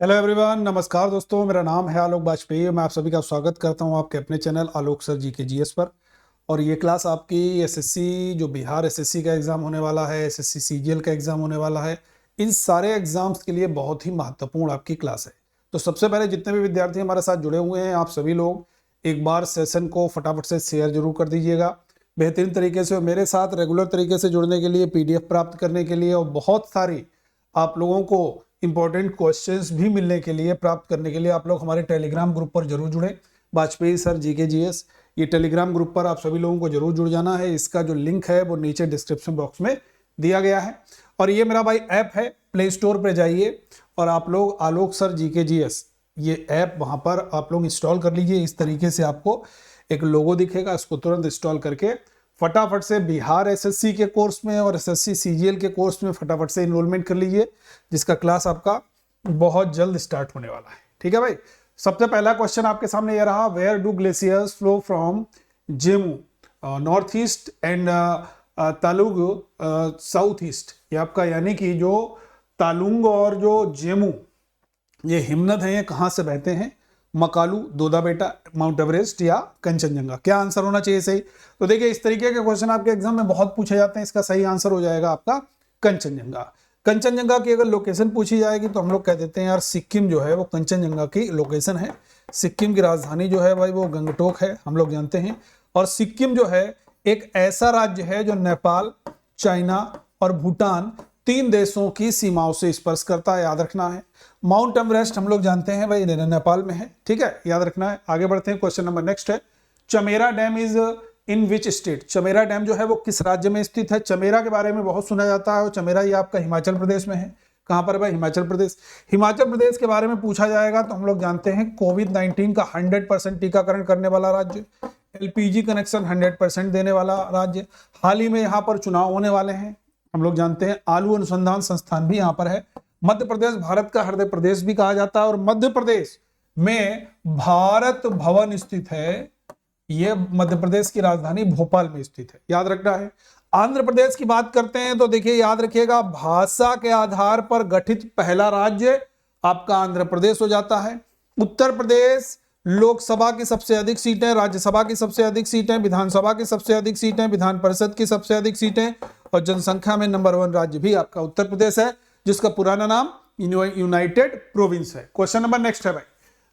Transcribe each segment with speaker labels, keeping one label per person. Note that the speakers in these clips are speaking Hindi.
Speaker 1: हेलो एवरीवन, नमस्कार दोस्तों। मेरा नाम है आलोक वाजपेयी। मैं आप सभी का स्वागत करता हूं आपके अपने चैनल आलोक सर जी के जीएस पर। और ये क्लास आपकी एसएससी, जो बिहार एसएससी का एग्ज़ाम होने वाला है, एसएससी सीजीएल का एग्ज़ाम होने वाला है, इन सारे एग्ज़ाम्स के लिए बहुत ही महत्वपूर्ण आपकी क्लास है। तो सबसे पहले जितने भी विद्यार्थी हमारे साथ जुड़े हुए हैं, आप सभी लोग एक बार सेशन को फटाफट से शेयर जरूर कर दीजिएगा बेहतरीन तरीके से। और मेरे साथ रेगुलर तरीके से जुड़ने के लिए, पीडीएफ प्राप्त करने के लिए और बहुत सारी आप लोगों को इंपॉर्टेंट क्वेश्चंस भी मिलने के लिए, प्राप्त करने के लिए आप लोग हमारे टेलीग्राम ग्रुप पर जरूर जुड़ें। वाजपेयी सर जीके जीएस, ये टेलीग्राम ग्रुप पर आप सभी लोगों को जरूर जुड़ जाना है। इसका जो लिंक है वो नीचे डिस्क्रिप्शन बॉक्स में दिया गया है। और ये मेरा भाई ऐप है, प्ले स्टोर पर जाइए और आप लोग आलोक सर जीके जीएस ये ऐप वहां पर आप लोग इंस्टॉल कर लीजिए। इस तरीके से आपको एक लोगो दिखेगा, इसको तुरंत इंस्टॉल करके फटाफट से बिहार एसएससी के कोर्स में और एसएससी सीजीएल के कोर्स में फटाफट से इनरोलमेंट कर लीजिए, जिसका क्लास आपका बहुत जल्द स्टार्ट होने वाला है। ठीक है भाई। सबसे पहला क्वेश्चन आपके सामने ये रहा, where do glaciers flow from Zemu north east and Talung south east. ये आपका यानी कि जो तालुंग और जो जेमू ये हिमनद हैं, ये कहाँ से बहते हैं? मकालू, दोदा बेटा, माउंट एवरेस्ट या कंचनजंगा। क्या आंसर होना चाहिए सही? तो देखिए, इस तरीके के क्वेश्चन आपके एग्जाम में बहुत पूछे जाते हैं। इसका सही आंसर हो जाएगा आपका कंचनजंगा। कंचनजंगा की अगर लोकेशन पूछी जाएगी तो हम लोग कह देते हैं यार, सिक्किम जो है वो कंचनजंगा की लोकेशन है। सिक्किम की राजधानी जो है भाई वो गंगटोक है, हम लोग जानते हैं। और सिक्किम जो है एक ऐसा राज्य है जो नेपाल, चाइना और भूटान, 3 देशों की सीमाओं से स्पर्श करता है, याद रखना है। माउंट एवरेस्ट हम लोग जानते हैं भाई नेपाल में है, ठीक है, याद रखना है। आगे बढ़ते हैं, क्वेश्चन नंबर नेक्स्ट है, Chamera dam is in which state. Chamera dam जो है वो किस राज्य में स्थित है? चमेरा के बारे में बहुत सुना जाता है और चमेरा ये आपका हिमाचल प्रदेश में है। कहां पर भाई? हिमाचल प्रदेश। हिमाचल प्रदेश के बारे में पूछा जाएगा तो हम लोग जानते हैं कोविड-19 का 100% टीकाकरण करने वाला राज्य, एलपीजी कनेक्शन 100% देने वाला राज्य। हाल ही में यहाँ पर चुनाव होने वाले हैं, हम लोग जानते हैं। आलू अनुसंधान संस्थान भी यहाँ पर है। मध्य प्रदेश भारत का हृदय प्रदेश भी कहा जाता है और मध्य प्रदेश में भारत भवन स्थित है। यह मध्य प्रदेश की राजधानी भोपाल में स्थित है, याद रखना है। आंध्र प्रदेश की बात करते हैं तो देखिए, याद रखिएगा, भाषा के आधार पर गठित पहला राज्य आपका आंध्र प्रदेश हो जाता है। उत्तर प्रदेश लोकसभा की सबसे अधिक सीटें, राज्यसभा की सबसे अधिक सीटें, विधानसभा की सबसे अधिक सीटें, विधान परिषद की सबसे अधिक सीटें और जनसंख्या में नंबर 1 राज्य भी आपका उत्तर प्रदेश है, जिसका पुराना नाम यूनाइटेड प्रोविंस है। क्वेश्चन नंबर नेक्स्ट है भाई,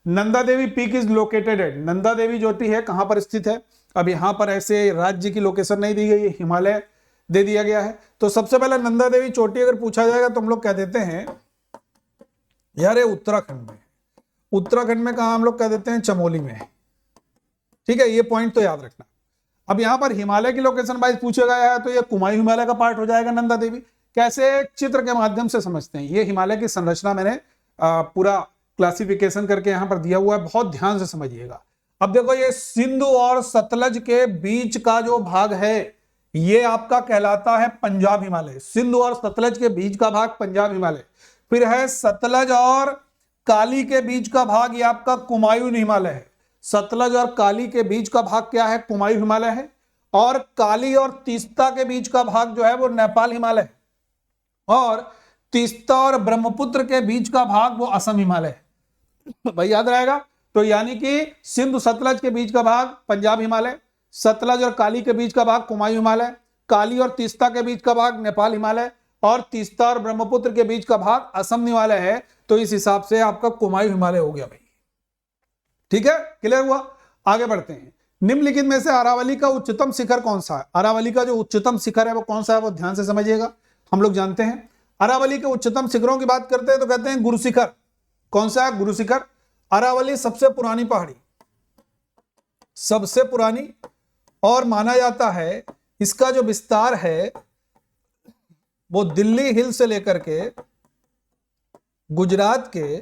Speaker 1: Nanda Devi peak is located at. Nanda Devi चोटी है कहां पर स्थित है? अब यहां पर ऐसे राज्य की लोकेशन नहीं दी गई है, हिमालय दे दिया गया है। तो सबसे पहले नंदा देवी चोटी अगर पूछा जाएगा तो हम लोग कह देते हैं यार ये उत्तराखंड में। उत्तराखंड में कहा? हम लोग कह देते हैं चमोली में। ठीक है, ये पॉइंट तो याद रखना। अब यहां पर हिमालय की लोकेशन वाइज पूछा गया है तो ये कुमायूं हिमालय का पार्ट हो जाएगा नंदा देवी। कैसे? चित्र के माध्यम से समझते हैं। ये हिमालय की संरचना मैंने पूरा क्लासिफिकेशन करके यहां पर दिया हुआ है, बहुत ध्यान से समझिएगा। अब देखो, ये सिंधु और सतलज के बीच का जो भाग है ये आपका कहलाता है पंजाब हिमालय। सिंधु और सतलज के बीच का भाग पंजाब हिमालय। फिर है सतलज और काली के बीच का भाग, ये आपका कुमायूं हिमालय है। सतलज और काली के बीच का भाग क्या है? कुमायूं हिमालय है। और काली और तीस्ता के बीच का भाग जो है वो नेपाल हिमालय है। और तीस्ता और ब्रह्मपुत्र के बीच का भाग वो असम हिमालय है। भाई याद रहेगा। तो यानी कि सिंधु सतलज के बीच का भाग पंजाब हिमालय, सतलज और काली के बीच का भाग कुमायूं हिमालय, काली और तीस्ता के बीच का भाग नेपाल हिमालय और तीस्ता और ब्रह्मपुत्र के बीच का भाग असम हिमालय है। तो इस हिसाब से आपका कुमायूं हिमालय हो गया भाई। ठीक है, क्लियर हुआ? आगे बढ़ते हैं। निम्नलिखित में से अरावली का उच्चतम शिखर कौन सा है? अरावली का जो उच्चतम शिखर है वो कौन सा है, वो ध्यान से समझिएगा। हम लोग जानते हैं अरावली के उच्चतम शिखरों की बात करते हैं तो कहते हैं गुरु शिखर। कौन सा है? गुरु शिखर। अरावली सबसे पुरानी पहाड़ी, सबसे पुरानी, और माना जाता है इसका जो विस्तार है वो दिल्ली हिल से लेकर के गुजरात के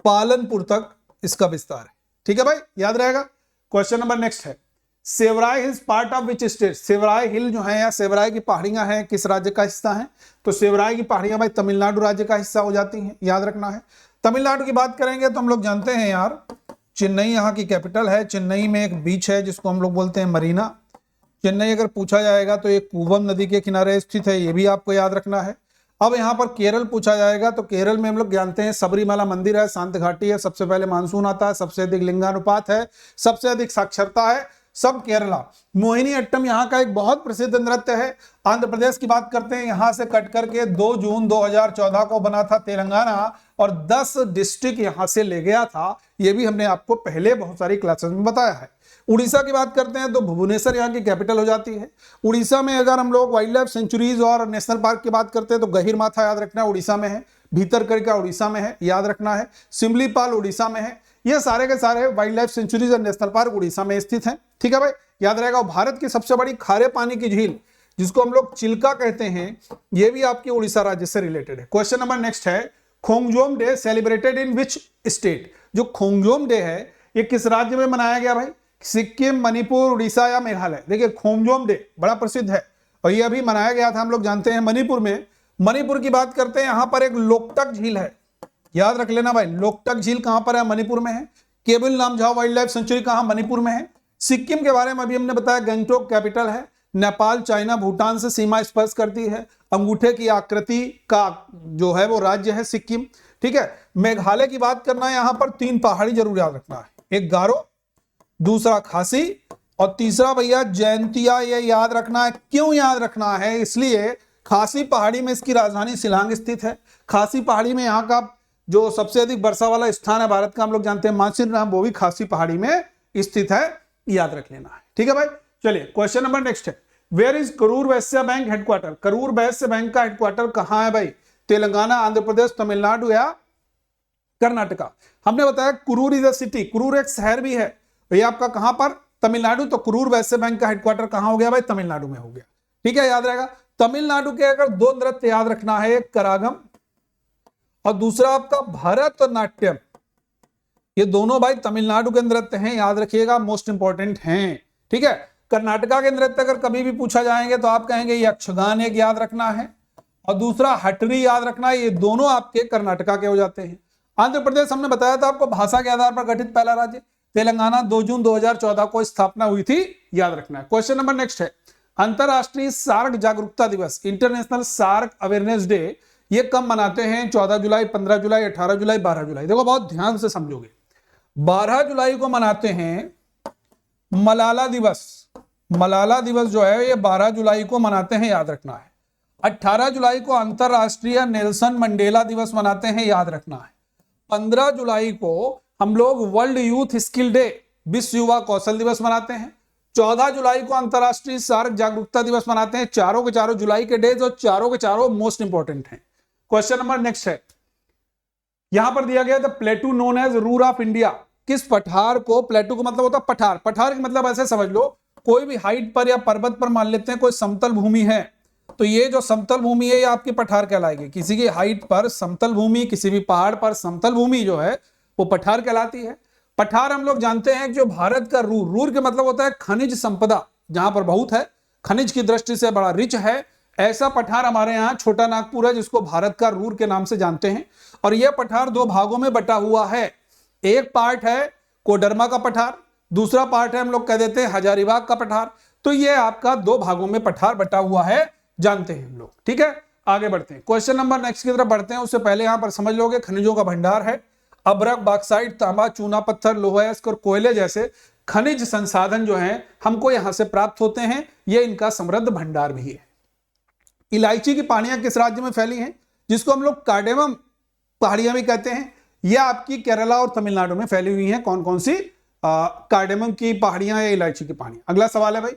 Speaker 1: पालनपुर तक इसका विस्तार है। ठीक है भाई, याद रहेगा। क्वेश्चन नंबर नेक्स्ट है, Shevaroy hills part of which state. Shevaroy hill जो है या सेवराय की पहाड़ियां हैं किस राज्य का हिस्सा है? तो सेवराय की पहाड़ियां भाई तमिलनाडु राज्य का हिस्सा हो जाती हैं, याद रखना है। तमिलनाडु की बात करेंगे तो हम लोग जानते हैं यार, चेन्नई यहाँ की कैपिटल है। चेन्नई में एक बीच है जिसको हम लोग बोलते हैं मरीना। चेन्नई अगर पूछा जाएगा तो ये कूवम नदी के किनारे स्थित है, ये भी आपको याद रखना है। अब यहाँ पर केरल पूछा जाएगा, तो केरल में हम लोग जानते हैं सबरीमाला मंदिर है, शांत घाटी है, सबसे पहले मानसून आता है, सबसे अधिक लिंगानुपात है, सबसे अधिक साक्षरता है, सब केरला। मोहिनी अट्टम यहाँ का एक बहुत प्रसिद्ध नृत्य है। आंध्र प्रदेश की बात करते हैं, यहाँ से कट करके 2 जून 2014 को बना था तेलंगाना, और 10 डिस्ट्रिक्ट यहाँ से ले गया था। ये भी हमने आपको पहले बहुत सारी क्लासेस में बताया है। उड़ीसा की बात करते हैं तो भुवनेश्वर यहाँ की कैपिटल हो जाती है। उड़ीसा में अगर हम लोग वाइल्ड लाइफ सेंचुरीज और नेशनल पार्क की बात करते हैं तो गहीरमाथा याद रखना है उड़ीसा में है, भीतरकनिका उड़ीसा में है, याद रखना है, सिमलीपाल उड़ीसा में है। ये सारे के सारे वाइल्ड लाइफ सेंचुरीज और नेशनल पार्क उड़ीसा में स्थित हैं। ठीक है भाई, याद रहेगा। भारत की सबसे बड़ी खारे पानी की झील जिसको हम लोग चिल्का कहते हैं, ये भी आपके उड़ीसा राज्य से रिलेटेड है। क्वेश्चन नंबर नेक्स्ट है, Khongjom day celebrated in which state? जो खोंगजोम डे है ये किस राज्य में मनाया गया भाई? सिक्किम, मणिपुर, उड़ीसा या मेघालय? देखिए खोंगजोम डे बड़ा प्रसिद्ध है और ये अभी मनाया गया था, हम लोग जानते हैं, मणिपुर में। मणिपुर की बात करते हैं, यहां पर एक लोकटक झील है, याद रख लेना भाई। लोकटक झील कहां पर है? मणिपुर में है। Keibul Lamjao wild life sanctuary कहां? मणिपुर में है। सिक्किम के बारे में अभी हमने बताया, गंगटोक कैपिटल है। नेपाल, चाइना, भूटान से सीमा स्पर्श करती है। अंगूठे की आकृति का जो है वो राज्य है सिक्किम। ठीक है। मेघालय की बात करना है, यहां पर 3 पहाड़ी जरूर याद रखना है, एक गारो, दूसरा खासी और तीसरा भैया जयंतिया। ये याद रखना है। क्यों याद रखना है? इसलिए खासी पहाड़ी में इसकी राजधानी शिलांग स्थित है। खासी पहाड़ी में यहाँ का जो सबसे अधिक वर्षा वाला स्थान है भारत का, हम लोग जानते हैं मानसीराम, वो भी खासी पहाड़ी में स्थित है, याद रख लेना है। ठीक है भाई, चलिए क्वेश्चन नंबर नेक्स्ट है, where is Karur Vysya bank headquarter? Karur Vysya bank का हेडक्वार्टर कहां है भाई? तेलंगाना, आंध्र प्रदेश, तमिलनाडु या कर्नाटका? हमने बताया Kurar is a city, Kurar एक शहर भी है। ये आपका कहां पर? तमिलनाडु। तो कुरूर वैश्य बैंक का हेडक्वार्टर कहां हो गया भाई? तमिलनाडु में हो गया। ठीक है, याद रहेगा। तमिलनाडु के अगर 2 नृत्य याद रखना है, एक करागम और दूसरा आपका भरतनाट्यम। ये दोनों भाई तमिलनाडु के नृत्य हैं, याद रखिएगा, मोस्ट इंपॉर्टेंट हैं। ठीक है। कर्नाटका के नृत्य अगर कभी भी पूछा जाएंगे तो आप कहेंगे यक्षगान एक याद रखना है और दूसरा हटरी याद रखना है। ये दोनों आपके कर्नाटका के हो जाते हैं। आंध्र प्रदेश हमने बताया था आपको, भाषा के आधार पर गठित पहला राज्य। तेलंगाना 2 जून 2014 को स्थापना हुई थी, याद रखना है। क्वेश्चन नंबर नेक्स्ट है, अंतरराष्ट्रीय सार्क जागरूकता दिवस, इंटरनेशनल सार्क अवेयरनेस डे, ये कब मनाते हैं? 14 जुलाई, 15 जुलाई, 18 जुलाई, 12 जुलाई? देखो बहुत ध्यान से समझोगे। 12 जुलाई को मनाते हैं मलाला दिवस। मलाला दिवस जो है ये 12 जुलाई को मनाते हैं, याद रखना है। 18 जुलाई को अंतरराष्ट्रीय नेल्सन मंडेला दिवस मनाते हैं, याद रखना है। 15 जुलाई को हम लोग वर्ल्ड यूथ स्किल डे, विश्व युवा कौशल दिवस मनाते हैं। 14 जुलाई को अंतरराष्ट्रीय सार्क जागरूकता दिवस मनाते हैं। चारों के चारों जुलाई के डेज और चारों के चारों मोस्ट इंपॉर्टेंट हैं। क्वेश्चन नंबर नेक्स्ट है, यहां पर दिया गया the plateau known as roof of India. किस पठार को, प्लेटू का मतलब होता है पठार, पठार का मतलब ऐसे समझ लो, कोई भी हाइट पर या पर्वत पर मान लेते हैं कोई समतल भूमि है, तो ये जो समतल भूमि है ये आपकी पठार कहलाएगी। किसी की हाइट पर समतल भूमि, किसी भी पहाड़ पर समतल भूमि जो है वो पठार कहलाती है। पठार हम लोग जानते हैं जो भारत का रूर, रूर के मतलब होता है खनिज संपदा, जहां पर बहुत है, खनिज की दृष्टि से बड़ा रिच है, ऐसा पठार हमारे यहाँ छोटा नागपुर है जिसको भारत का रूर के नाम से जानते हैं। और यह पठार 2 भागों में बटा हुआ है। एक पार्ट है कोडरमा का पठार, दूसरा पार्ट है हम लोग कह देते हैं हजारीबाग का पठार। तो ये आपका 2 भागों में पठार बटा हुआ है, जानते हैं हम लोग। ठीक है, आगे बढ़ते हैं, क्वेश्चन नंबर नेक्स्ट की तरफ बढ़ते हैं। उससे पहले यहां पर समझ लोगे खनिजों का भंडार है। अभ्रक, बॉक्साइट, तांबा, चूना पत्थर, लोहा और कोयले जैसे खनिज संसाधन जो हैं हमको यहां से प्राप्त होते हैं, ये इनका समृद्ध भंडार भी है। इलायची की पहाड़ियां किस राज्य में फैली हैं? जिसको हम लोग कार्डेमम पहाड़ियां भी कहते हैं, यह आपकी केरला और तमिलनाडु में फैली हुई हैं। कौन कौन सी कार्डेमम की पहाड़ियां या इलायची की पहाड़ियां? अगला सवाल है भाई,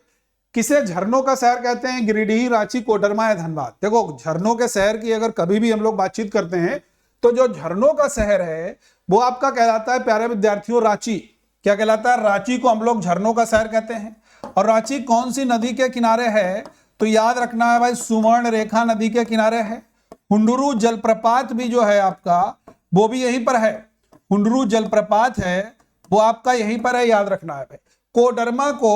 Speaker 1: किसे झरनों का शहर कहते हैं? गिरिडीह, रांची, कोडरमा या धनबाद? देखो झरनों के शहर की अगर कभी भी हम लोग बातचीत करते हैं तो जो झरनों का शहर है वो आपका कहलाता है, प्यारे विद्यार्थियों, रांची। क्या कहलाता है? रांची को हम लोग झरनों का शहर कहते हैं। और रांची कौन सी नदी के किनारे है? तो याद रखना है भाई, सुवर्ण रेखा नदी के किनारे है। हुंडरू जलप्रपात भी जो है आपका वो भी यहीं पर है। हुंडरू जलप्रपात है वो आपका यहीं पर है, याद रखना है भाई। कोडरमा को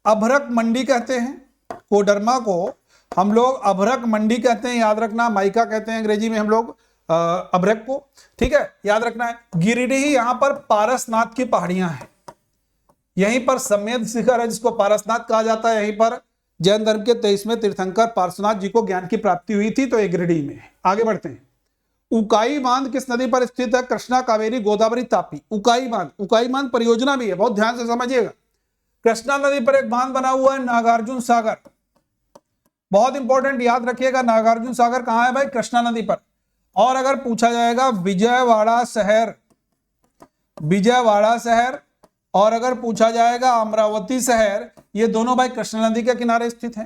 Speaker 1: अभ्रक मंडी कहते हैं। कोडरमा को हम लोग अभ्रक मंडी कहते हैं, याद रखना। माइका कहते हैं अंग्रेजी में हम लोग अभ्रक को। ठीक है, याद रखना है। गिरिडीह यहां पर पारसनाथ की पहाड़ियां हैं, यहीं पर समेध शिखर है जिसको पारसनाथ कहा जाता है, यहीं पर जैन धर्म के 23वें तीर्थंकर पार्श्वनाथ जी को ज्ञान की प्राप्ति हुई थी, तो एक गिरिडीह में। आगे बढ़ते हैं। उकाई बांध किस नदी पर स्थित है? कृष्णा, कावेरी, गोदावरी, तापी। उकाई बांध परियोजना भी है, बहुत ध्यान से समझिएगा। कृष्णा नदी पर एक बांध बना हुआ है, नागार्जुन सागर। बहुत इंपॉर्टेंट, याद रखिएगा, नागार्जुन सागर कहां है भाई? कृष्णा नदी पर। और अगर पूछा जाएगा विजयवाड़ा शहर, और अगर पूछा जाएगा अमरावती शहर, ये दोनों भाई कृष्णा नदी के किनारे स्थित हैं।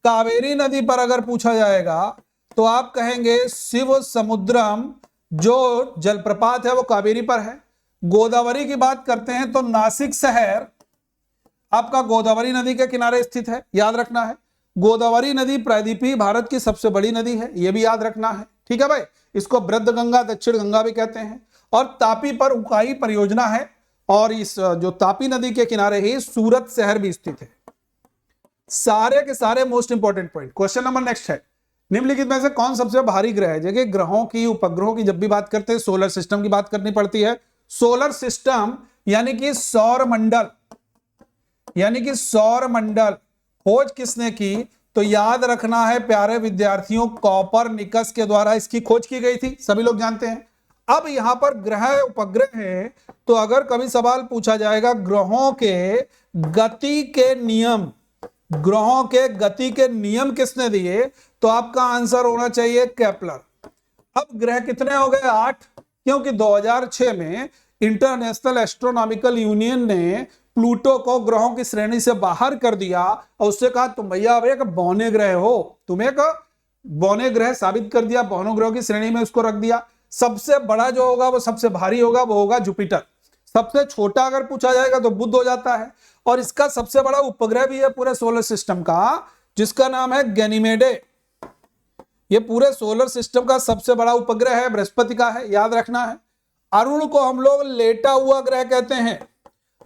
Speaker 1: कावेरी नदी पर अगर पूछा जाएगा तो आप कहेंगे शिव समुद्रम, जो जलप्रपात है वो कावेरी पर है। गोदावरी की बात करते हैं तो नासिक शहर आपका गोदावरी नदी के किनारे स्थित है, याद रखना है। गोदावरी नदी प्रायद्वीपीय भारत की सबसे बड़ी नदी है, यह भी याद रखना है, ठीक है भाई। इसको वृद्ध गंगा, दक्षिण गंगा भी कहते हैं। और तापी पर उकाई परियोजना है, और इस जो तापी नदी के किनारे ही सूरत शहर भी स्थित है। सारे के सारे most important point. Question number next है, निम्नलिखित में से कौन सबसे भारी ग्रह है? देखिए, ग्रहों की, उपग्रहों की जब भी बात करते हैं सोलर सिस्टम की बात करनी पड़ती है। सोलर सिस्टम यानी कि सौर मंडल, खोज किसने की? तो याद रखना है प्यारे विद्यार्थियों, कॉपरनिकस के द्वारा इसकी खोज की गई थी, सभी लोग जानते हैं। अब यहां पर ग्रह उपग्रह है, तो अगर कभी सवाल पूछा जाएगा ग्रहों के गति के नियम किसने दिए, तो आपका आंसर होना चाहिए केपलर। अब ग्रह कितने हो गए? 8, क्योंकि 2006 में इंटरनेशनल एस्ट्रोनॉमिकल यूनियन ने प्लूटो को ग्रहों की श्रेणी से बाहर कर दिया और उससे कहा तुम भैया अब एक बौने ग्रह हो, तुम्हें एक बौने ग्रह साबित कर दिया, बौनों ग्रहों की श्रेणी में उसको रख दिया। सबसे बड़ा जो होगा वो सबसे भारी होगा, वो होगा जुपिटर। सबसे छोटा अगर पूछा जाएगा तो बुध हो जाता है। और इसका सबसे बड़ा उपग्रह भी है पूरे सोलर सिस्टम का, जिसका नाम है गैनीमेडे। ये पूरे सोलर सिस्टम का सबसे बड़ा उपग्रह है, बृहस्पति का है, याद रखना है। अरुण को हम लोग लेटा हुआ ग्रह कहते हैं।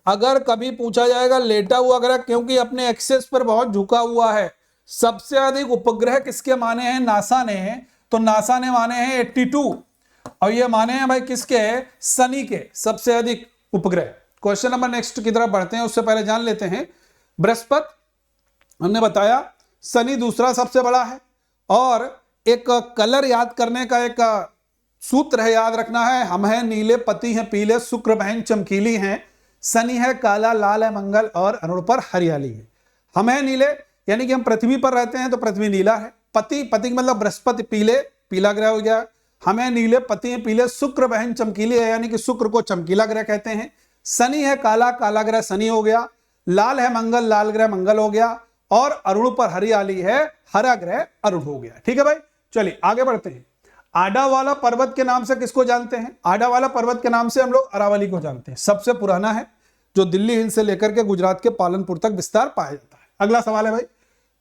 Speaker 1: अगर कभी पूछा जाएगा लेटा हुआ ग्रह, क्योंकि अपने एक्सेस पर बहुत झुका हुआ है। सबसे अधिक उपग्रह किसके माने हैं? नासा ने। तो नासा ने माने हैं 82, और ये माने हैं भाई किसके? शनि के सबसे अधिक उपग्रह। क्वेश्चन नंबर नेक्स्ट की तरफ बढ़ते हैं, उससे पहले जान लेते हैं बृहस्पति हमने बताया, शनि दूसरा सबसे बड़ा है। और एक कलर याद करने का एक सूत्र है, याद रखना है, हम हैं नीले, पति हैं पीले, शुक्र बहन चमकीली हैं, शनि है काला, लाल है मंगल, और अरुण पर हरियाली है। हम हैं नीले यानी कि हम पृथ्वी पर रहते हैं तो पृथ्वी नीला है। पति का मतलब बृहस्पति पीला ग्रह हो गया। हमें नीले, पति हैं पीले, शुक्र बहन चमकीली है यानी कि शुक्र को चमकीला ग्रह कहते हैं। शनि है काला, काला ग्रह शनि हो गया। लाल है मंगल, लाल ग्रह मंगल हो गया। और अरुण पर हरियाली है, हरा ग्रह अरुण हो गया। ठीक है भाई, चलिए आगे बढ़ते हैं। आडावाला पर्वत के नाम से किसको जानते हैं? आडावाला पर्वत के नाम से हम लोग अरावली को जानते हैं, सबसे पुराना है, जो दिल्ली हिल से लेकर के गुजरात के पालनपुर तक विस्तार पाया जाता है। अगला सवाल है भाई,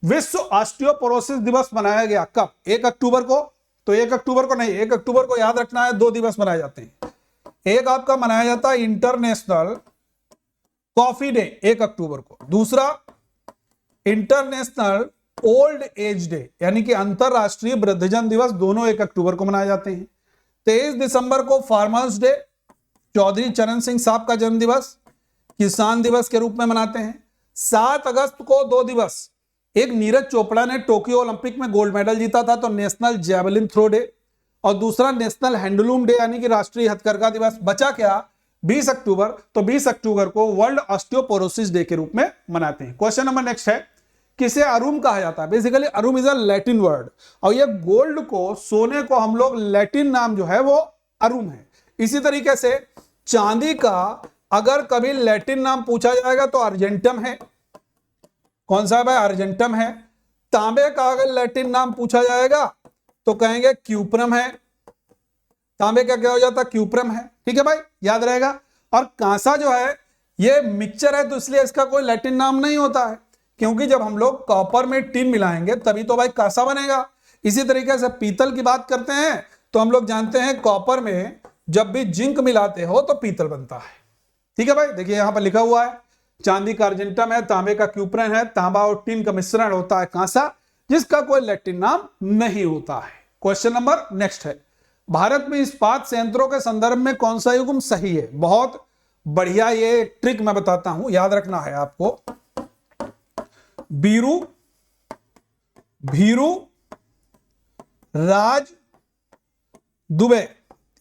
Speaker 1: विश्व ऑस्टियोपोरोसिस दिवस मनाया गया कब? 1 अक्टूबर को। तो 1 अक्टूबर को नहीं, 1 अक्टूबर को याद रखना है, 2 दिवस मनाए जाते हैं। एक आपका मनाया जाता है इंटरनेशनल कॉफी डे 1 अक्टूबर को, दूसरा इंटरनेशनल ओल्ड एज डे यानी कि अंतरराष्ट्रीय वृद्धजन दिवस, दोनों 1 अक्टूबर को मनाए जाते हैं। 23 दिसंबर को फार्मर्स डे, चौधरी चरण सिंह साहब का जन्म दिवस, किसान दिवस के रूप में मनाते हैं। 7 अगस्त को 2 दिवस, एक नीरज चोपड़ा ने टोक्यो ओलंपिक में गोल्ड मेडल जीता था तो नेशनल जैवलिन थ्रो डे, और दूसरा नेशनल हैंडलूम डे यानी कि राष्ट्रीय हथकरघा दिवस। बचा क्या? 20 अक्टूबर। तो 20 अक्टूबर को वर्ल्ड ऑस्टियोपोरोसिस डे के रूप में मनाते हैं। क्वेश्चन नंबर नेक्स्ट है, किसे अरुम कहा जाता है? Basically aurum is a Latin word, और ये गोल्ड को, सोने को हम लोग लैटिन नाम जो है वो अरुम है। इसी तरीके से चांदी का अगर कभी लैटिन नाम पूछा जाएगा तो अर्जेंटम है। कौन सा भाई? अर्जेंटम है। तांबे का अगर लैटिन नाम पूछा जाएगा तो कहेंगे क्यूप्रम है। तांबे का क्या हो जाता? क्यूप्रम है। ठीक है भाई, याद रहेगा। और कांसा जो है ये मिक्सचर है, तो इसलिए इसका कोई लैटिन नाम नहीं होता है, क्योंकि जब हम लोग कॉपर में टिन मिलाएंगे तभी तो भाई कांसा बनेगा। इसी तरीके से पीतल की बात करते हैं तो हम लोग जानते हैं कॉपर में जब भी जिंक मिलाते हो तो पीतल बनता है। ठीक है भाई, देखिए यहां पर लिखा हुआ है, चांदी का अर्जेंटम है, तांबे का क्यूप्रन है, तांबा और टिन का मिश्रण होता है कांसा, जिसका कोई लैटिन नाम नहीं होता है। क्वेश्चन नंबर नेक्स्ट है, भारत में इस्पात संयंत्रों के संदर्भ में कौन सा युग्म सही है? बहुत बढ़िया, ये ट्रिक मैं बताता हूं, याद रखना है आपको। बीरू, भीरू राज दुबे।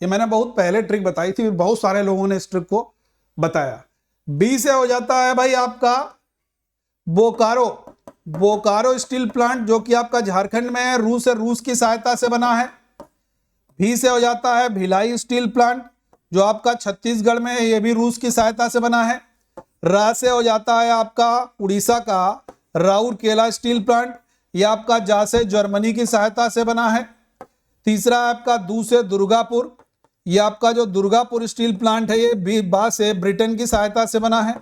Speaker 1: ये मैंने बहुत पहले ट्रिक बताई थी, बहुत सारे लोगों ने इस ट्रिक को बताया। बी से हो जाता है भाई आपका बोकारो, बोकारो स्टील प्लांट जो कि आपका झारखंड में है, रूस की सहायता से बना है। भी से हो जाता है भिलाई स्टील प्लांट जो आपका छत्तीसगढ़ में है, ये भी रूस की सहायता से बना है। रा से हो जाता है आपका उड़ीसा का राउरकेला स्टील प्लांट, ये आपका जा से जर्मनी की सहायता से बना है। तीसरा है आपका दू से दुर्गापुर, ये आपका जो दुर्गापुर स्टील प्लांट है ये बा से ब्रिटेन की सहायता से बना है।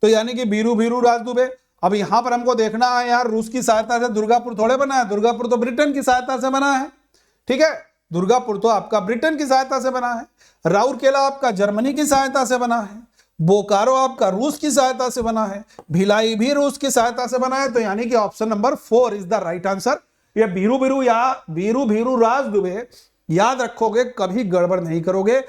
Speaker 1: तो यानी कि बीरू भीरू राज दुबे। अब यहां पर हमको देखना है यार, रूस की सहायता से दुर्गापुर थोड़े बना है, दुर्गापुर तो ब्रिटेन की सहायता से बना है। ठीक है, दुर्गापुर तो आपका ब्रिटेन की सहायता से बना है, राउरकेला आपका जर्मनी की सहायता से बना है, बोकारो आपका रूस की सहायता से बना है, भिलाई भी रूस की सहायता से बना है। तो यानी कि option number 4 is the right answer. ये बीरू भीरू या बीरू भीरू राज दुबे याद रखोगे, कभी गड़बड़ नहीं करोगे,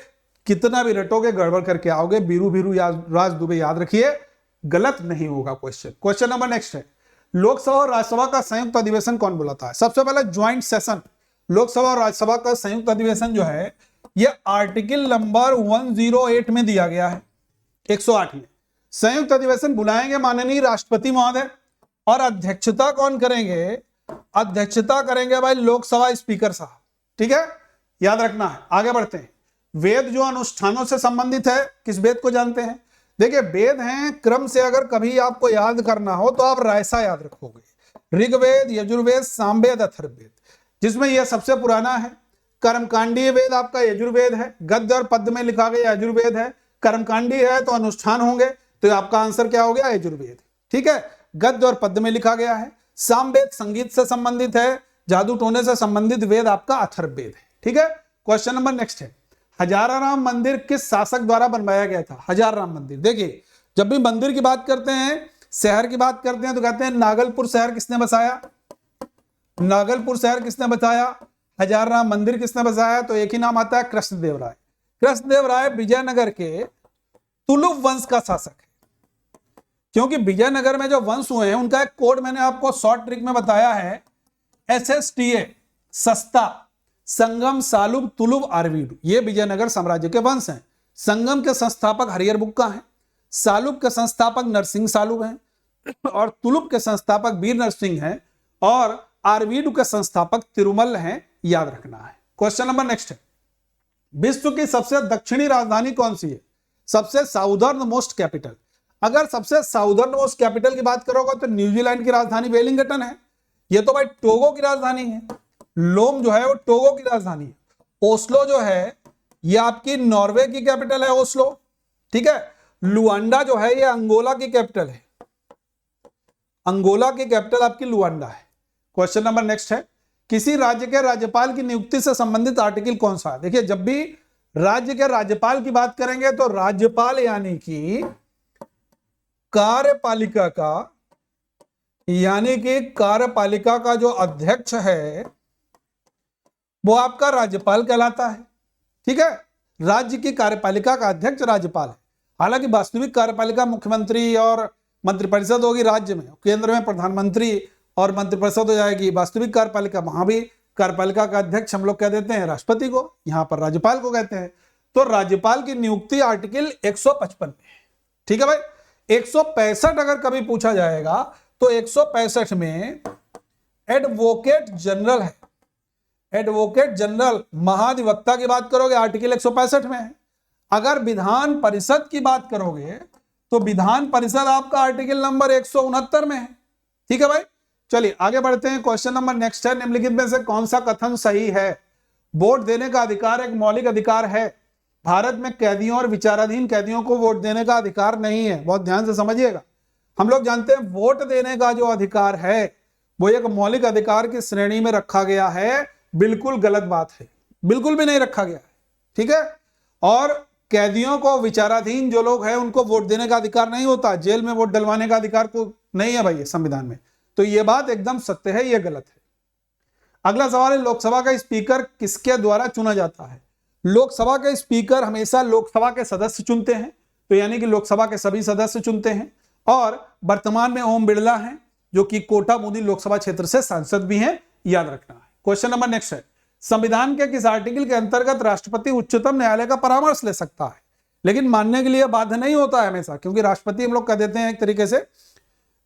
Speaker 1: कितना भी रटोगे गड़बड़ करके आओगे। बीरू भीरू राज दुबे याद रखिए, गलत नहीं होगा क्वेश्चन। क्वेश्चन नंबर नेक्स्ट है, लोकसभा और राज्यसभा का संयुक्त अधिवेशन कौन बुलाता है? सबसे पहले ज्वाइंट सेशन, लोकसभा और राज्यसभा का संयुक्त अधिवेशन जो है ये आर्टिकल नंबर 108 में दिया गया है, 108 में। संयुक्त अधिवेशन बुलाएंगे माननीय राष्ट्रपति महोदय, और अध्यक्षता कौन करेंगे? अध्यक्षता करेंगे भाई लोकसभा स्पीकर साहब। ठीक है, याद रखना है। आगे बढ़ते हैं। वेद जो अनुष्ठानों से संबंधित है, किस वेद को जानते हैं? देखिए वेद हैं क्रम से, अगर कभी आपको याद करना हो तो आप रायसा याद रखोगे, ऋग्वेद, यजुर्वेद, सामवेद, अथर्ववेद, जिसमें यह सबसे पुराना है। कर्मकांडीय वेद आपका यजुर्वेद है, गद्य और पद्य में लिखा गया यजुर्वेद है। कर्मकांडीय है तो अनुष्ठान होंगे, तो आपका आंसर क्या हो गया? यजुर्वेद। ठीक है, गद्य और पद्य में लिखा गया है। सामवेद संगीत से संबंधित है, जादू टोने से संबंधित वेद आपका अथर्ववेद है। ठीक है, क्वेश्चन नंबर नेक्स्ट है, हजाराराम मंदिर किस शासक द्वारा बनवाया गया था? हजाराराम मंदिर, देखिए जब भी मंदिर की बात करते हैं, शहर की बात करते हैं, तो कहते हैं नागलपुर शहर किसने बसाया? नागलपुर शहर किसने बसाया? हजाराराम मंदिर किसने बसाया? तो एक ही नाम आता है, कृष्णदेव राय। कृष्णदेव राय विजयनगर के तुलुप वंश का शासक है, क्योंकि विजयनगर में जो वंश हुए हैं उनका एक कोड मैंने आपको शॉर्ट ट्रिक में बताया है, SSTA, सस्ता, संगम, सालुब, तुलुब, आरवीडू। ये विजयनगर साम्राज्य के वंश हैं। संगम के संस्थापक हरिहर बुक्का हैं, सालुब के संस्थापक नरसिंह सालुब हैं, और तुलुब के संस्थापक वीर नरसिंह हैं, और आरवीडू के संस्थापक तिरुमल हैं। याद रखना है। क्वेश्चन नंबर नेक्स्ट है, विश्व की सबसे दक्षिणी राजधानी कौन सी है? सबसे साउदर्न मोस्ट कैपिटल। अगर सबसे साउदर्न मोस्ट कैपिटल की बात करोगे तो न्यूजीलैंड की राजधानी वेलिंगटन है, ये तो भाई टोगो की राजधानी है। लोम जो है वो टोगो की राजधानी है। ओस्लो जो है ये आपकी नॉर्वे की कैपिटल है, ओस्लो। ठीक है, लुआंडा जो है ये अंगोला की कैपिटल है, अंगोला की कैपिटल आपकी लुआंडा है। क्वेश्चन नंबर नेक्स्ट है, किसी राज्य के राज्यपाल की नियुक्ति से संबंधित आर्टिकल कौन सा है? देखिए जब भी राज्य के राज्यपाल की बात करेंगे तो राज्यपाल यानी कि कार्यपालिका का, यानी कि कार्यपालिका का जो अध्यक्ष है वो आपका राज्यपाल कहलाता है। ठीक है, राज्य की कार्यपालिका का अध्यक्ष राज्यपाल है। हालांकि वास्तविक कार्यपालिका मुख्यमंत्री और मंत्रिपरिषद होगी राज्य में, केंद्र में प्रधानमंत्री और मंत्रिपरिषद हो जाएगी। वास्तविक कार्यपालिका, वहां भी कार्यपालिका का अध्यक्ष हम लोग कह देते हैं राष्ट्रपति को, यहां पर राज्यपाल को कहते हैं। तो राज्यपाल की नियुक्ति आर्टिकल 155 में है। ठीक है भाई, 165 अगर कभी पूछा जाएगा तो 165 में एडवोकेट जनरल है, एडवोकेट जनरल महाधिवक्ता की बात करोगे आर्टिकल 165 में है। अगर विधान परिषद की बात करोगे तो विधान परिषद आपका आर्टिकल नंबर 169 में है। ठीक है भाई, चलिए आगे बढ़ते हैं। क्वेश्चन नंबर नेक्स्ट है, निम्नलिखित में से कौन सा कथन सही है? वोट देने का अधिकार एक मौलिक अधिकार है। भारत में कैदियों और विचाराधीन कैदियों को वोट देने का अधिकार नहीं है। बहुत ध्यान से समझिएगा। हम लोग जानते हैं वोट देने का जो अधिकार है वो एक मौलिक अधिकार की श्रेणी में रखा गया है। बिल्कुल गलत बात है, बिल्कुल भी नहीं रखा गया है। ठीक है, और कैदियों को, विचाराधीन जो लोग हैं उनको वोट देने का अधिकार नहीं होता, जेल में वोट डलवाने का अधिकार को नहीं है भाई संविधान में। तो ये बात एकदम सत्य है, ये गलत है। अगला सवाल है, लोकसभा का स्पीकर किसके द्वारा चुना जाता है? लोकसभा के स्पीकर हमेशा लोकसभा के सदस्य चुनते हैं, तो यानी कि लोकसभा के सभी सदस्य चुनते हैं। और वर्तमान में ओम बिरला हैं, जो कि कोटा बूंदी लोकसभा क्षेत्र से सांसद भी हैं, याद रखना है। क्वेश्चन नंबर नेक्स्ट है, संविधान के किस आर्टिकल के अंतर्गत राष्ट्रपति उच्चतम न्यायालय का परामर्श ले सकता है, लेकिन मानने के लिए बाध्य नहीं होता है हमेशा, क्योंकि राष्ट्रपति हम लोग कह देते हैं एक तरीके से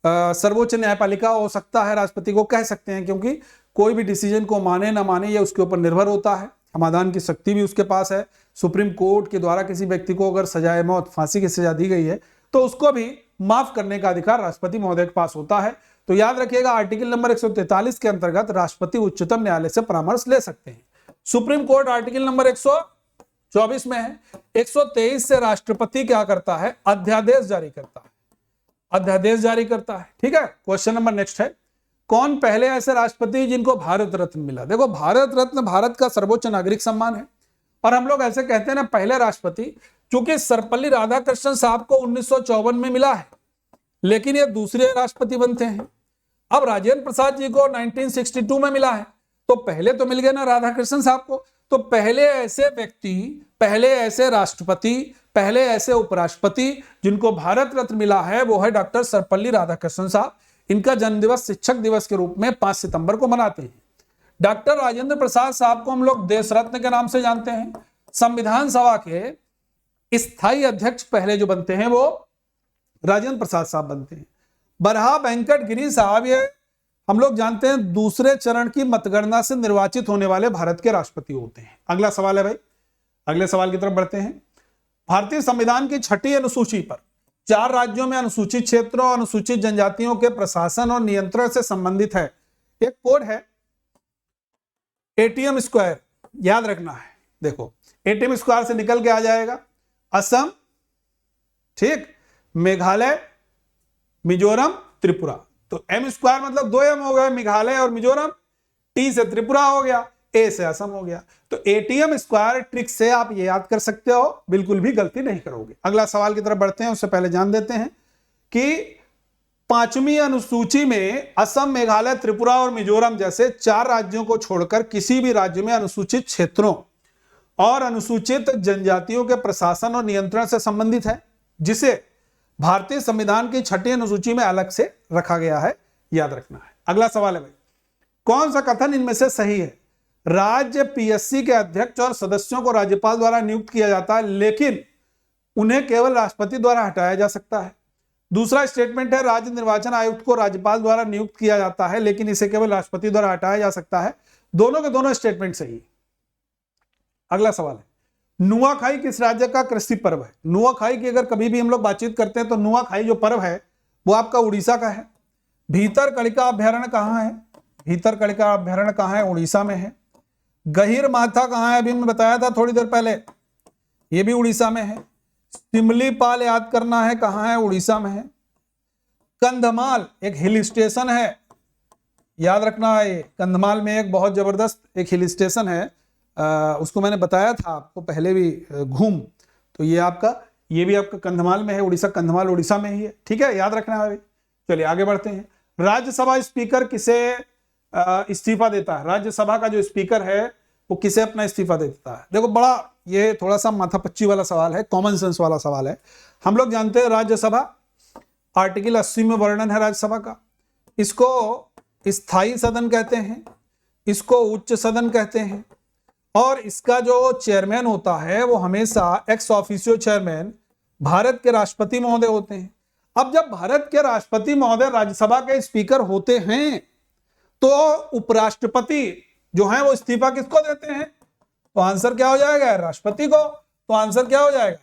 Speaker 1: सर्वोच्च न्यायपालिका हो सकता है, राष्ट्रपति को कह सकते हैं, क्योंकि कोई भी डिसीजन को माने ना माने ये उसके ऊपर निर्भर होता है, समाधान की शक्ति भी उसके पास है। सुप्रीम कोर्ट के द्वारा किसी व्यक्ति को अगर सजाए मौत, फांसी की सजा दी गई है, तो उसको भी माफ करने का अधिकार राष्ट्रपति महोदय के पास होता है। तो याद रखिएगा, आर्टिकल नंबर 143 के अंतर्गत राष्ट्रपति उच्चतम न्यायालय से परामर्श ले सकते हैं। सुप्रीम कोर्ट आर्टिकल नंबर 124 में है। 123 से राष्ट्रपति क्या करता है, अध्यादेश जारी करता है, अध्यादेश जारी करता है। ठीक है, क्वेश्चन नंबर नेक्स्ट है, कौन पहले ऐसे राष्ट्रपति जिनको भारत रत्न मिला। देखो, भारत रत्न भारत का सर्वोच्च नागरिक सम्मान है, और हम लोग ऐसे कहते हैं ना पहले राष्ट्रपति, क्योंकि सर्वपल्ली राधाकृष्णन साहब को 1954 में मिला है, लेकिन ये दूसरे राष्ट्रपति बनते हैं। अब राजेंद्र प्रसाद जी को 1962 में मिला है, तो पहले तो मिल गए ना राधाकृष्णन साहब को। तो पहले ऐसे व्यक्ति, पहले ऐसे राष्ट्रपति, पहले ऐसे उपराष्ट्रपति जिनको भारत रत्न मिला है वो है डॉक्टर सर्वपल्ली राधाकृष्णन साहब। इनका जन्मदिवस शिक्षक दिवस के रूप में 5 सितंबर को मनाते हैं। डॉक्टर राजेंद्र प्रसाद साहब को हम लोग देश रत्न के नाम से जानते हैं। संविधान सभा के स्थायी अध्यक्ष पहले जो बनते हैं वो राजेंद्र प्रसाद साहब बनते हैं। बरहा वेंकट गिरी साहब, ये हम लोग जानते हैं दूसरे चरण की मतगणना से निर्वाचित होने वाले भारत के राष्ट्रपति होते हैं। अगला सवाल है भाई, अगले सवाल की तरफ बढ़ते हैं। भारतीय संविधान की 6ठी अनुसूची पर 4 राज्यों में अनुसूचित क्षेत्रों और अनुसूचित जनजातियों के प्रशासन और नियंत्रण से संबंधित है। एक कोड है एटीएम स्क्वायर, याद रखना है। देखो, एटीएम स्क्वायर से निकल के आ जाएगा असम, ठीक, मेघालय, मिजोरम, त्रिपुरा। तो एम स्क्वायर मतलब 2M हो गए, मेघालय और मिजोरम, टी से त्रिपुरा हो गया, ए से असम हो गया। तो एटीएम स्क्वायर ट्रिक से आप ये याद कर सकते हो, बिल्कुल भी गलती नहीं करोगे। अगला सवाल की तरफ बढ़ते हैं, उससे पहले जान देते हैं कि 5वीं अनुसूची में असम, मेघालय, त्रिपुरा और मिजोरम जैसे 4 राज्यों को छोड़कर किसी भी राज्य में अनुसूचित क्षेत्रों और अनुसूचित जनजातियों के प्रशासन और नियंत्रण से संबंधित है, जिसे भारतीय संविधान की 6ठी अनुसूची में अलग से रखा गया है, याद रखना है। अगला सवाल है भाई, कौन सा कथन इनमें से सही है। राज्य पीएससी के अध्यक्ष और सदस्यों को राज्यपाल द्वारा नियुक्त किया जाता है, लेकिन उन्हें केवल राष्ट्रपति द्वारा हटाया जा सकता है। दूसरा स्टेटमेंट है, राज्य निर्वाचन आयुक्त को राज्यपाल द्वारा नियुक्त किया जाता है, लेकिन इसे केवल राष्ट्रपति द्वारा हटाया जा सकता है। दोनों के दोनों स्टेटमेंट सही है। अगला सवाल है, नुआखाई किस राज्य का कृषि पर्व है। नुआखाई की अगर कभी भी हम लोग बातचीत करते हैं तो नुआखाई जो पर्व है वो आपका उड़ीसा का है। भीतरकनिका अभ्यारण्य कहाँ है, भीतरकनिका अभ्यारण्य कहाँ है, उड़ीसा में है। गहीर माथा कहाँ है, अभी मैं बताया था थोड़ी देर पहले, ये भी उड़ीसा में है। सिमलीपाल याद करना है, कहाँ है, उड़ीसा में है। कंधमाल एक हिल स्टेशन है, याद रखना है। कंधमाल में एक बहुत जबरदस्त एक हिल स्टेशन है, उसको मैंने बताया था आपको पहले भी, घूम। तो ये आपका, ये भी आपका कंधमाल में है, उड़ीसा, कंधमाल उड़ीसा में ही है। ठीक है, याद रखना है। चलिए आगे बढ़ते हैं। राज्यसभा स्पीकर किसे इस्तीफा देता है। राज्यसभा का जो स्पीकर है वो किसे अपना इस्तीफा देता है। देखो, बड़ा ये थोड़ा सा माथापच्ची वाला सवाल है, कॉमन सेंस वाला सवाल है। हम लोग जानते हैं राज्यसभा आर्टिकल 80 में वर्णन है राज्यसभा का। इसको स्थायी सदन कहते हैं, इसको उच्च सदन कहते हैं, और इसका जो चेयरमैन होता है वो हमेशा एक्स ऑफिशियो चेयरमैन भारत के राष्ट्रपति महोदय होते हैं। अब जब भारत के राष्ट्रपति महोदय राज्यसभा के स्पीकर होते हैं तो उपराष्ट्रपति जो है वो इस्तीफा किसको देते हैं। तो आंसर क्या हो जाएगा, राष्ट्रपति को। तो आंसर क्या हो जाएगा,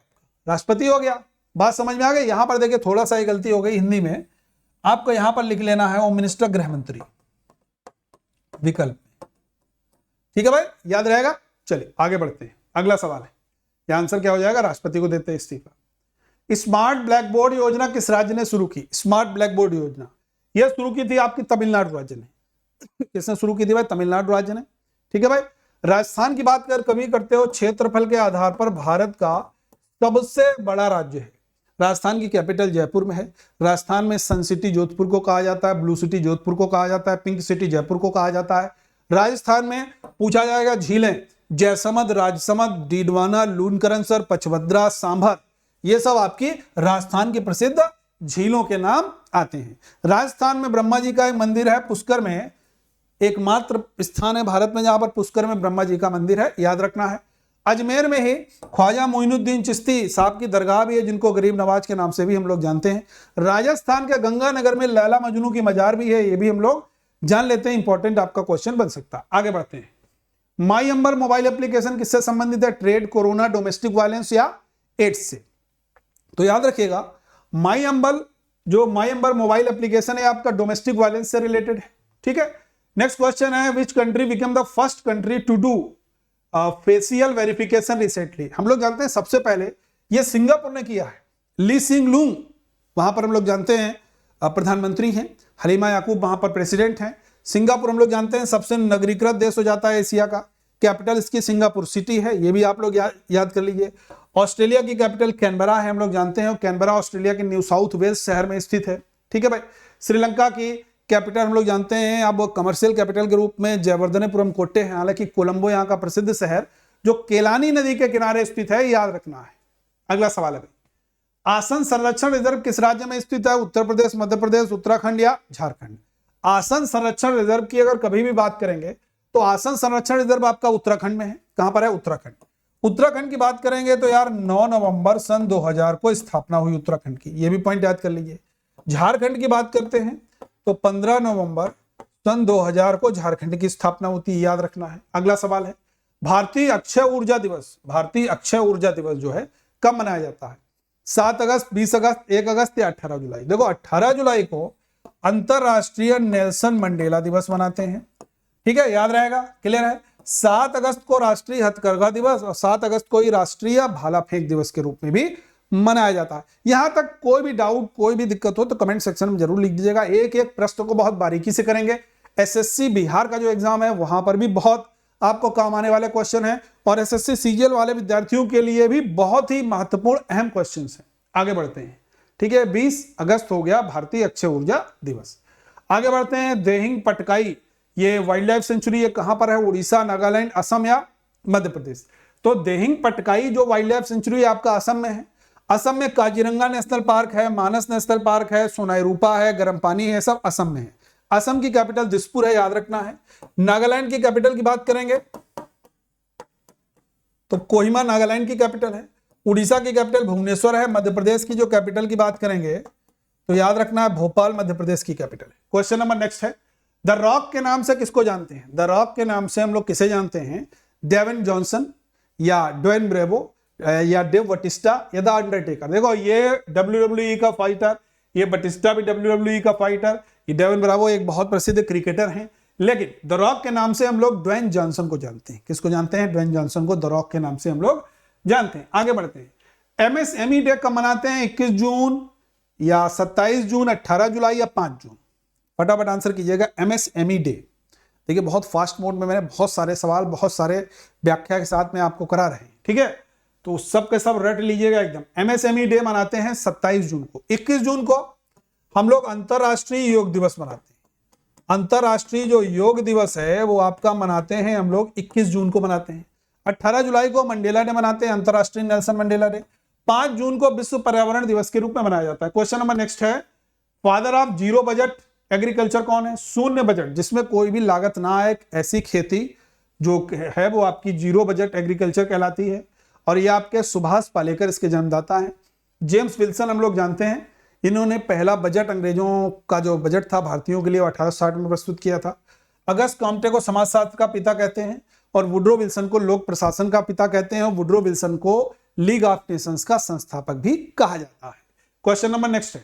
Speaker 1: राष्ट्रपति हो गया। बात समझ में आ गई। यहां पर देखिए थोड़ा सा ही गलती हो गई हिंदी में, आपको यहां पर लिख लेना है होम मिनिस्टर, गृह मंत्री विकल्प। ठीक है भाई, याद रहेगा। चलिए आगे बढ़ते हैं। अगला सवाल है, यह आंसर क्या हो जाएगा, राष्ट्रपति को देते हैं इस्तीफा। स्मार्ट ब्लैक बोर्ड योजना किस राज्य ने शुरू की। स्मार्ट ब्लैक बोर्ड योजना यह शुरू की थी आपकी तमिलनाडु राज्य ने। किसने शुरू की थी भाई, तमिलनाडु राज्य ने। ठीक है भाई। राजस्थान की बात कर कभी करते हो, क्षेत्रफल के आधार पर भारत का सबसे बड़ा राज्य है। राजस्थान की कैपिटल जयपुर में है। राजस्थान में सन सिटी जोधपुर को कहा जाता है, ब्लू सिटी जोधपुर को कहा जाता है, पिंक सिटी जयपुर को कहा जाता है। राजस्थान में पूछा जाएगा झीलें, जयसमंद, राजसमंद, डीडवाना, लूनकरनसर, पचभद्रा, सांभर, ये सब आपकी राजस्थान की प्रसिद्ध झीलों के नाम आते हैं। राजस्थान में ब्रह्मा जी का एक मंदिर है पुष्कर में, एकमात्र स्थान है भारत में जहां पर पुष्कर में ब्रह्मा जी का मंदिर है, याद रखना है। अजमेर में ही ख्वाजा मोइनुद्दीन चिश्ती साहब की दरगाह भी है, जिनको गरीब नवाज के नाम से भी हम लोग जानते हैं। राजस्थान के गंगानगर में लैला मजनू की मजार भी है, ये भी हम लोग जान लेते हैं, इंपॉर्टेंट आपका क्वेश्चन बन सकता है। आगे बढ़ते हैं। माई अंबर मोबाइल एप्लीकेशन किससे संबंधित है? ट्रेड, कोरोना, डोमेस्टिक वायलेंस या एड्स से। तो याद रखिएगा माई अंबर मोबाइल एप्लीकेशन है आपका डोमेस्टिक वायलेंस से रिलेटेड है, ठीक है। नेक्स्ट क्वेश्चन है, which country become the first country to do facial verification recently? हम लोग जानते हैं सबसे पहले ये सिंगापुर ने किया है। ली सिंग लूंग वहां पर हम लोग जानते हैं प्रधानमंत्री हैं, हलीमा याकूब वहां पर प्रेसिडेंट हैं। सिंगापुर हम लोग जानते हैं सबसे नगरीकृत देश हो जाता है एशिया का, कैपिटल इसकी सिंगापुर सिटी है, ये भी आप लोग याद कर लीजिए। ऑस्ट्रेलिया की कैपिटल कैनबरा है, हम लोग जानते हैं, कैनबरा ऑस्ट्रेलिया के न्यू साउथ वेल्स शहर में स्थित है, ठीक है भाई। श्रीलंका की कैपिटल हम लोग जानते हैं अब कमर्शियल कैपिटल के रूप में जयवर्धनेपुरम कोट्टे है, हालांकि कोलंबो यहाँ का प्रसिद्ध शहर जो केलानी नदी के किनारे स्थित है, याद रखना है। अगला सवाल है भाई, आसन संरक्षण रिजर्व किस राज्य में स्थित है? उत्तर प्रदेश, मध्य प्रदेश, उत्तराखंड या झारखंड? आसन संरक्षण रिजर्व की अगर कभी भी बात करेंगे तो आसन संरक्षण रिजर्व आपका उत्तराखंड में है। कहां पर है? उत्तराखंड। उत्तराखंड की बात करेंगे तो यार 9 नवंबर सन 2000 को स्थापना हुई उत्तराखंड की, ये भी पॉइंट याद कर लीजिए। झारखंड की बात करते हैं तो 15 नवंबर सन 2000 को झारखंड की स्थापना होती है, याद रखना है। अगला सवाल है, भारतीय अक्षय ऊर्जा दिवस, भारतीय अक्षय ऊर्जा दिवस जो है कब मनाया जाता है? 7 अगस्त, 20 अगस्त, 1 अगस्त या 18 जुलाई? देखो 18 जुलाई को अंतरराष्ट्रीय नेल्सन मंडेला दिवस मनाते हैं, ठीक है, याद रहेगा, क्लियर है। 7 अगस्त को राष्ट्रीय हथकरघा दिवस और 7 अगस्त को ही राष्ट्रीय भाला फेंक दिवस के रूप में भी मनाया जाता है। यहां तक कोई भी डाउट, कोई भी दिक्कत हो तो कमेंट सेक्शन में जरूर लिख दीजिएगा। एक एक प्रश्न को बहुत बारीकी से करेंगे। एसएससी बिहार का जो एग्जाम है वहां पर भी बहुत आपको काम आने वाले क्वेश्चन है और एसएससी सीजीएल वाले विद्यार्थियों के लिए भी बहुत ही महत्वपूर्ण अहम क्वेश्चन है। आगे बढ़ते हैं, ठीक है। 20 अगस्त हो गया भारतीय अक्षय ऊर्जा दिवस। आगे बढ़ते हैं, देहिंग पटकाई ये वाइल्ड लाइफ सेंचुरी ये कहां पर है? उड़ीसा, नागालैंड, असम या मध्य प्रदेश? तो देहिंग पटकाई जो वाइल्ड लाइफ सेंचुरी आपका असम में है। असम में काजीरंगा नेशनल पार्क है, मानस नेशनल पार्क है, सोनाई रूपा है, गर्म पानी है, सब असम में है। असम की कैपिटल दिसपुर है, याद रखना है। नागालैंड की कैपिटल की बात करेंगे तो कोहिमा नागालैंड की कैपिटल है। उड़ीसा की कैपिटल भुवनेश्वर है। मध्य प्रदेश की जो कैपिटल की बात करेंगे तो याद रखना है भोपाल मध्य प्रदेश की कैपिटल है। क्वेश्चन नंबर नेक्स्ट है, द रॉक के नाम से किसको जानते हैं? द रॉक के नाम से हम लोग किसे जानते हैं? डेविन जॉनसन या ड्वेन ब्रेवो या डेव बटिस्टा या द अंडरटेकर? देखो ये WWE का फाइटर, ये बटिस्टा भी WWE का फाइटर, ये डेविन ब्रावो एक बहुत प्रसिद्ध क्रिकेटर हैं, लेकिन द रॉक के नाम से हम लोग ड्वेन जॉनसन को जानते हैं। किसको जानते हैं? ड्वेन जॉनसन को द रॉक के नाम से हम लोग जानते हैं। आगे बढ़ते हैं, MSME डे कब मनाते हैं? 21 जून या 27 जून, 18 जुलाई या 5 जून? फटाफट आंसर कीजिएगा। MSME डे, देखिए बहुत फास्ट मोड में मैंने बहुत सारे सवाल बहुत सारे व्याख्या के साथ में आपको करा रहे हैं, ठीक है, तो सब के सब रट लीजिएगा एकदम। MSME डे मनाते हैं 27 जून को। 21 जून को हम लोग अंतरराष्ट्रीय योग दिवस मनाते हैं। अंतरराष्ट्रीय जो योग दिवस है वो आपका मनाते हैं हम लोग 21 जून को मनाते हैं। 18 जुलाई को मंडेला डे मनाते हैं, अंतरराष्ट्रीय नेल्सन मंडेला डे। 5 जून को विश्व पर्यावरण दिवस के रूप में मनाया जाता है। क्वेश्चन नंबर नेक्स्ट है, father of zero budget agriculture कौन है? शून्य बजट, जिसमें कोई भी लागत ना आए, ऐसी खेती जो है वो आपकी जीरो बजट एग्रीकल्चर कहलाती है। और ये आपके सुभाष पालेकर इसके जन्मदाता हैं। जेम्स विल्सन हम लोग जानते हैं, इन्होंने पहला बजट अंग्रेजों का जो बजट था भारतीयों के लिए 1860 में प्रस्तुत किया था। अगस्त कॉम्टे को समाजशास्त्र का पिता कहते हैं और वुड्रो विल्सन को लोक प्रशासन का पिता कहते हैं और वुड्रो विल्सन को लीग ऑफ नेशंस का संस्थापक भी कहा जाता है। क्वेश्चन नंबर नेक्स्ट है,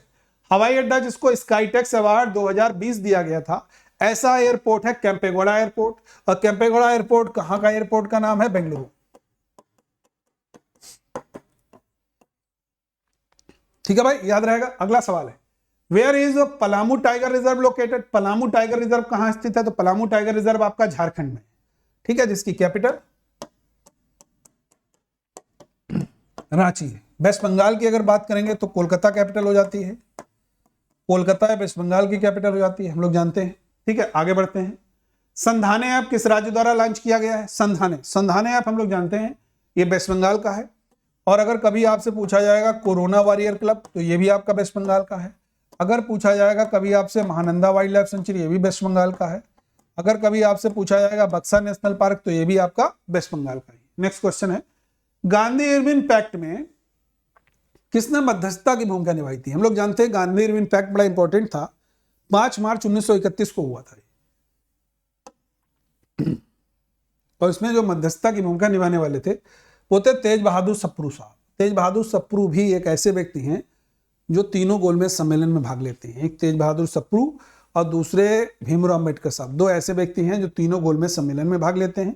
Speaker 1: हवाई अड्डा जिसको स्काईटेक्स अवार्ड 2020 दिया गया था, ऐसा एयरपोर्ट है केम्पेगौड़ा एयरपोर्ट। और केम्पेगौड़ा एयरपोर्ट कहां का एयरपोर्ट का नाम है? बेंगलुरु। ठीक है भाई, याद रहेगा। अगला सवाल है, where is Palamu tiger reserve located? Palamu tiger reserve कहां स्थित है? तो पलामू टाइगर रिजर्व आपका झारखंड में, ठीक है, जिसकी कैपिटल रांची है। वेस्ट बंगाल की अगर बात करेंगे तो कोलकाता कैपिटल हो जाती है। कोलकाता वेस्ट बंगाल की कैपिटल हो जाती है, हम लोग जानते हैं, ठीक है। आगे बढ़ते हैं, संधाने ऐप किस राज्य द्वारा लॉन्च किया गया है? संधाने ऐप हम लोग जानते हैं ये वेस्ट बंगाल का है। और अगर कभी आपसे पूछा जाएगा कोरोना वॉरियर क्लब तो ये भी आपका वेस्ट बंगाल का है। अगर पूछा जाएगा कभी आपसे महानंदा वाइल्ड लाइफ सेंचुरी, ये भी वेस्ट बंगाल का है। अगर कभी आपसे पूछा जाएगा बक्सा नेशनल पार्क, तो ये भी आपका वेस्ट बंगाल का है। नेक्स्ट क्वेश्चन है, गांधी इरविन पैक्ट में किसने मध्यस्थता की भूमिका निभाई थी? हम लोग जानते हैं गांधी इरविन पैक्ट बड़ा इंपॉर्टेंट था, 5 मार्च 1931 को हुआ था और इसमें जो मध्यस्थता की भूमिका निभाने वाले थे वो थे तेज बहादुर सप्रू साहब। तेज बहादुर सप्रू भी एक ऐसे व्यक्ति हैं जो तीनों गोलमेज सम्मेलन में भाग लेते हैं। एक तेज बहादुर सप्रू और दूसरे भीमराव अम्बेडकर साहब, दो ऐसे व्यक्ति हैं जो तीनों गोलमेज सम्मेलन में भाग लेते हैं।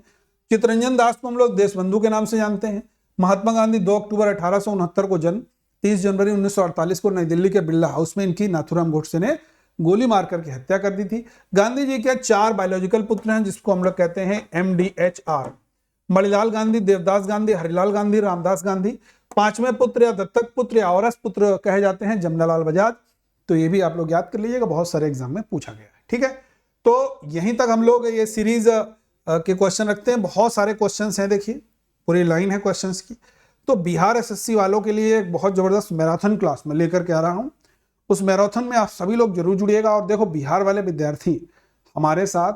Speaker 1: चित्तरंजन दास को हम लोग देशबंधु के नाम से जानते हैं। महात्मा गांधी 2 अक्टूबर 1869 को जन्म, 30 जनवरी 1948 को नई दिल्ली के बिरला हाउस में इनकी नाथूराम गोडसे ने गोली मार करके हत्या कर दी थी। गांधी जी के 4 बायोलॉजिकल पुत्र हैं जिसको हम लोग कहते हैं MDHR, मणिलाल गांधी, देवदास गांधी, हरिलाल गांधी, रामदास गांधी। 5वें पुत्र या दत्तक पुत्र या औरस पुत्र कहे जाते हैं जमनालाल बजाज। तो ये भी आप लोग याद कर लीजिएगा, बहुत सारे एग्जाम में पूछा गया है। ठीक है, तो यहीं तक हम लोग ये सीरीज के क्वेश्चन रखते हैं। बहुत सारे क्वेश्चंस हैं, देखिए पूरी लाइन है क्वेश्चंस की। तो बिहार SSC वालों के लिए एक बहुत जबरदस्त मैराथन क्लास मैं लेकर के आ रहा हूं। उस मैराथन में आप सभी लोग जरूर जुड़िएगा। और देखो, बिहार वाले विद्यार्थी हमारे साथ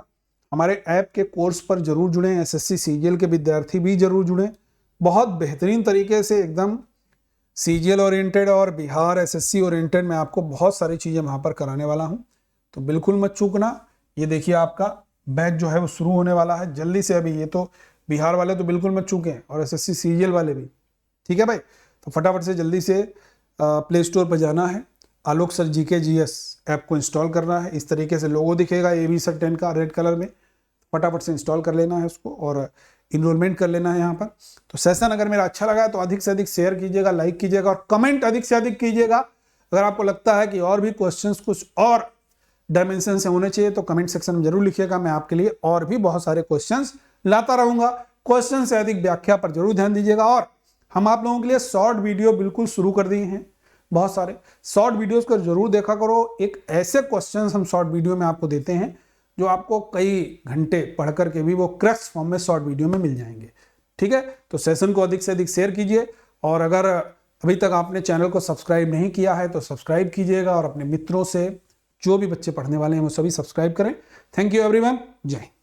Speaker 1: हमारे ऐप के कोर्स पर जरूर जुड़ें। SSC CGL के विद्यार्थी भी जरूर जुड़ें। बहुत बेहतरीन तरीके से एकदम CGL ओरिएंटेड और बिहार SSC ओरिएंटेड में आपको बहुत सारी चीजें वहां पर कराने वाला हूं, तो बिल्कुल मत चूकना। ये देखिए आपका बैच जो है वो शुरू होने वाला है जल्दी से। अभी ये तो बिहार वाले तो बिल्कुल मत चूकें और SSC CGL वाले भी। ठीक है भाई, तो फटाफट से जल्दी से प्ले स्टोर पर जाना है, आलोक सर GK GS ऐप को इंस्टॉल करना है। इस तरीके से लोगो दिखेगा AB सर 10 का रेड कलर में, फटाफट से इंस्टॉल कर लेना है उसको और इनरोलमेंट कर लेना है यहाँ पर। तो सेशन अगर मेरा अच्छा लगा है तो अधिक से अधिक शेयर कीजिएगा, लाइक कीजिएगा और कमेंट अधिक से अधिक कीजिएगा। अगर आपको लगता है कि और भी क्वेश्चंस कुछ और डायमेंशन से होने चाहिए तो कमेंट सेक्शन में जरूर लिखिएगा। मैं आपके लिए और भी बहुत सारे क्वेश्चंस लाता रहूंगा। क्वेश्चन से अधिक व्याख्या पर जरूर ध्यान दीजिएगा। और हम आप लोगों के लिए शॉर्ट वीडियो बिल्कुल शुरू कर दिए हैं, बहुत सारे शॉर्ट वीडियोस को जरूर देखा करो। एक ऐसे क्वेश्चंस हम शॉर्ट वीडियो में आपको देते हैं जो आपको कई घंटे पढ़ करके भी वो क्रक्स फॉर्म में शॉर्ट वीडियो में मिल जाएंगे। ठीक है, तो सेशन को अधिक से अधिक शेयर कीजिए। और अगर अभी तक आपने चैनल को सब्सक्राइब नहीं किया है तो सब्सक्राइब कीजिएगा और अपने मित्रों से, जो भी बच्चे पढ़ने वाले हैं वो सभी सब्सक्राइब करें। थैंक यू एवरीवन, जय हिंद।